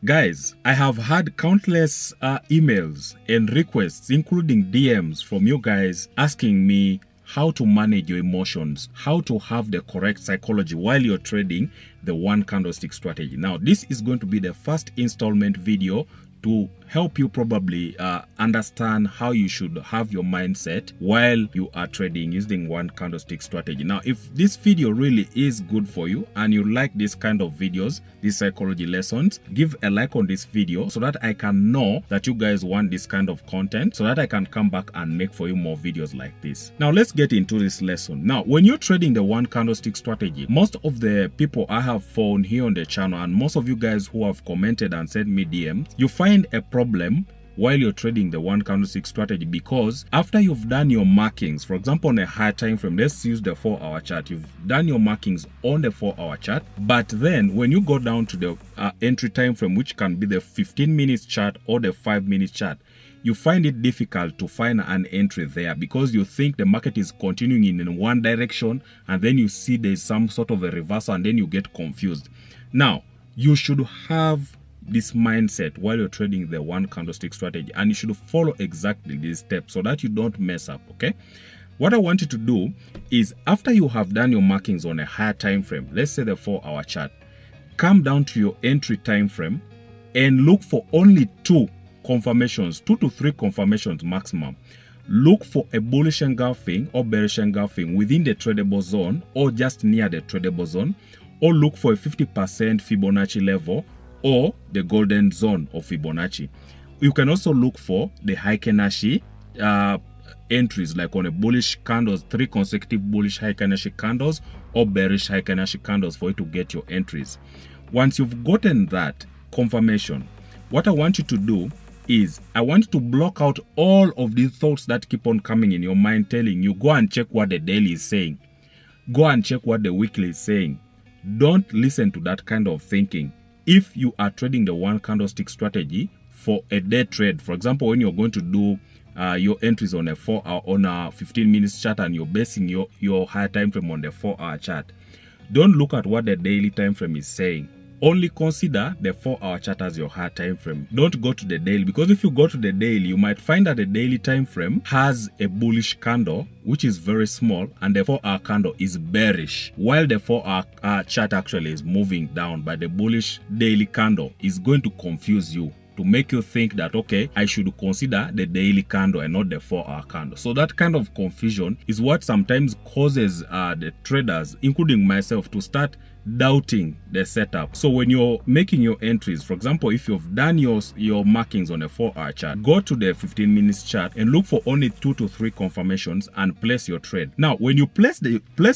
Guys, I have had countless emails and requests, including DMs from you guys asking me how to manage your emotions, how to have the correct psychology while you're trading the one candlestick strategy. Now, this is going to be the first installment video to help you probably understand how you should have your mindset while you are trading using one candlestick strategy. Now, if this video really is good for you and you like this kind of videos, these psychology lessons, give a like on this video so that I can know that you guys want this kind of content, so that I can come back and make for you more videos like this. Now, let's get into this lesson. Now, when you're trading the one candlestick strategy, most of the people I have found here on the channel and most of you guys who have commented and sent me DMs, you find a problem while you're trading the one candlestick strategy, because after you've done your markings, for example on a high time frame, let's use the 4-hour chart, you've done your markings on the 4-hour chart, but then when you go down to the entry time frame, which can be the 15 minutes chart or the 5-minute chart, you find it difficult to find an entry there because you think the market is continuing in one direction and then you see there's some sort of a reversal and then you get confused. Now, you should have this mindset while you're trading the one candlestick strategy, and you should follow exactly these steps so that you don't mess up. Okay, what I want you to do is, after you have done your markings on a higher time frame, let's say the 4-hour chart, come down to your entry time frame and look for only 2 confirmations, 2 to 3 confirmations maximum. Look for a bullish engulfing or bearish engulfing within the tradable zone or just near the tradable zone, or look for a 50% Fibonacci level or the golden zone of Fibonacci. You can also look for the Heikin-Ashi entries, like on a bullish candles, 3 consecutive bullish Heikin-Ashi candles or bearish Heikin-Ashi candles for you to get your entries. Once you've gotten that confirmation, what I want you to do is, I want you to block out all of these thoughts that keep on coming in your mind telling you, go and check what the daily is saying, go and check what the weekly is saying. Don't listen to that kind of thinking. If you are trading the one candlestick strategy for a day trade, for example, when you're going to do your entries on a 4-hour, on a 15 minutes chart, and you're basing your higher time frame on the 4-hour chart, don't look at what the daily time frame is saying. Only consider the 4-hour chart as your higher time frame. Don't go to the daily, because if you go to the daily, you might find that the daily time frame has a bullish candle which is very small and the 4-hour candle is bearish, while the 4-hour chart actually is moving down, but the bullish daily candle is going to confuse you to make you think that, okay, I should consider the daily candle and not the 4-hour candle. So that kind of confusion is what sometimes causes the traders, including myself, to start doubting the setup. So when you're making your entries, for example, if you've done your markings on a 4-hour chart, go to the 15 minutes chart and look for only 2 to 3 confirmations and place your trade. Now, when you place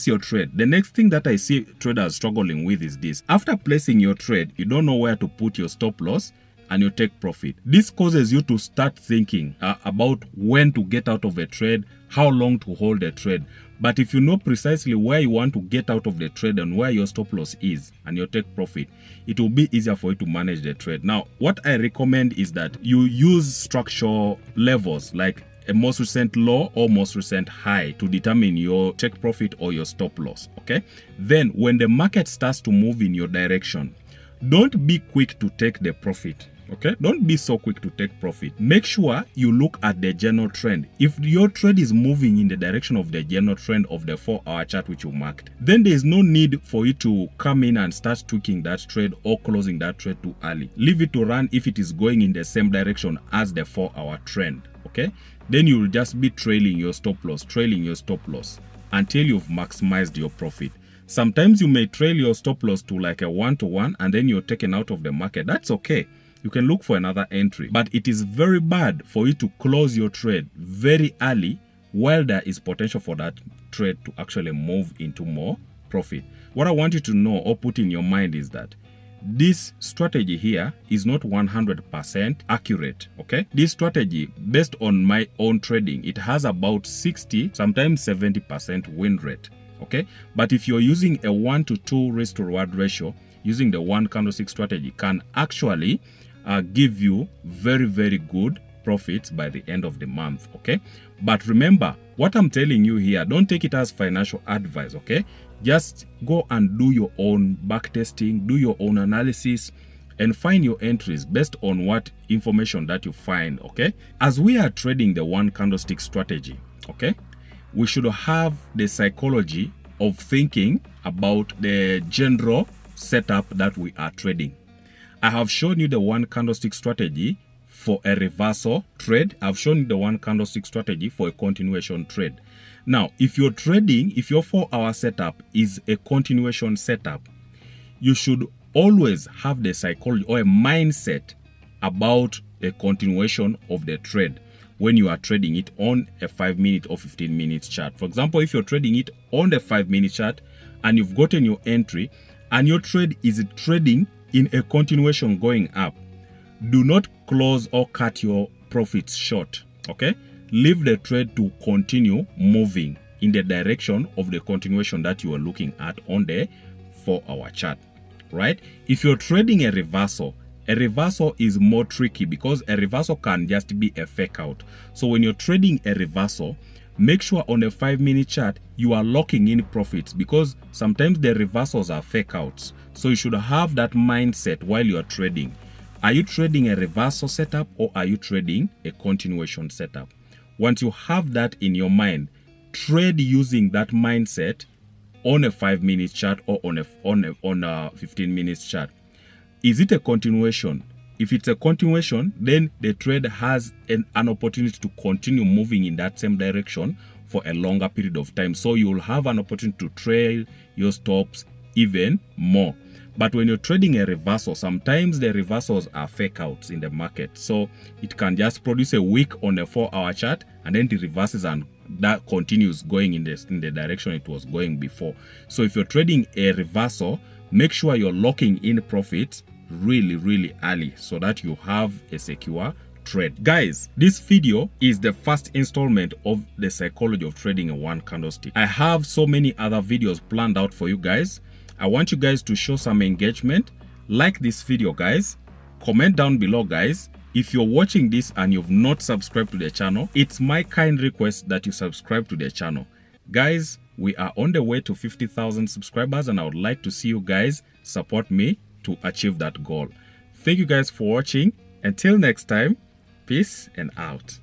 your trade, the next thing that I see traders struggling with is this. After placing your trade, you don't know where to put your stop loss and you take profit. This causes you to start thinking about when to get out of a trade, how long to hold a trade. But if you know precisely where you want to get out of the trade and where your stop loss is and you take profit, it will be easier for you to manage the trade. Now, what I recommend is that you use structural levels like a most recent low or most recent high to determine your take profit or your stop loss. Okay, then when the market starts to move in your direction, don't be quick to take the profit. Okay, don't be so quick to take profit. Make sure you look at the general trend. If your trade is moving in the direction of the general trend of the 4-hour chart which you marked, then there is no need for you to come in and start tweaking that trade or closing that trade too early. Leave it to run if it is going in the same direction as the 4-hour trend. Okay, then you will just be trailing your stop loss until you've maximized your profit. Sometimes you may trail your stop loss to like a 1-to-1 and then you're taken out of the market. That's okay. You can look for another entry, but it is very bad for you to close your trade very early while there is potential for that trade to actually move into more profit. What I want you to know or put in your mind is that this strategy here is not 100% accurate. Okay, this strategy, based on my own trading, it has about 60, sometimes 70% win rate. Okay, but if you're using a 1 to 2 risk to reward ratio, using the one candlestick strategy can actually give you very, very good profits by the end of the month. Okay, but remember what I'm telling you here, don't take it as financial advice. Okay, just go and do your own back testing, do your own analysis, and find your entries based on what information that you find, okay? As we are trading the one candlestick strategy, okay, we should have the psychology of thinking about the general setup that we are trading. I have shown you the one candlestick strategy for a reversal trade. I've shown you the one candlestick strategy for a continuation trade. Now, if you're trading, if your 4-hour setup is a continuation setup, you should always have the psychology or a mindset about a continuation of the trade when you are trading it on a 5-minute or 15-minute chart. For example, if you're trading it on the 5-minute chart and you've gotten your entry and your trade is trading in a continuation going up, do not close or cut your profits short, okay? Leave the trade to continue moving in the direction of the continuation that you are looking at on the 4-hour chart, right? If you're trading a reversal is more tricky because a reversal can just be a fake out. So when you're trading a reversal, make sure on a 5-minute chart you are locking in profits, because sometimes the reversals are fake outs. So you should have that mindset while you are trading. Are you trading a reversal setup or are you trading a continuation setup? Once you have that in your mind, trade using that mindset on a 5-minute chart or on a 15-minute chart. Is it a continuation? If it's a continuation, then the trade has an opportunity to continue moving in that same direction for a longer period of time. So you'll have an opportunity to trail your stops even more. But when you're trading a reversal, sometimes the reversals are fake outs in the market. So it can just produce a wick on a 4-hour chart and then it reverses and that continues going in the direction it was going before. So if you're trading a reversal, make sure you're locking in profits really early so that you have a secure trade. Guys, this video is the first installment of the psychology of trading a one candlestick. I have so many other videos planned out for you guys. I want you guys to show some engagement. Like this video, guys. Comment down below, guys. If you're watching this and you've not subscribed to the channel, it's my kind request that you subscribe to the channel. Guys, we are on the way to 50,000 subscribers and I would like to see you guys support me to achieve that goal. Thank you guys for watching. Until next time, peace and out.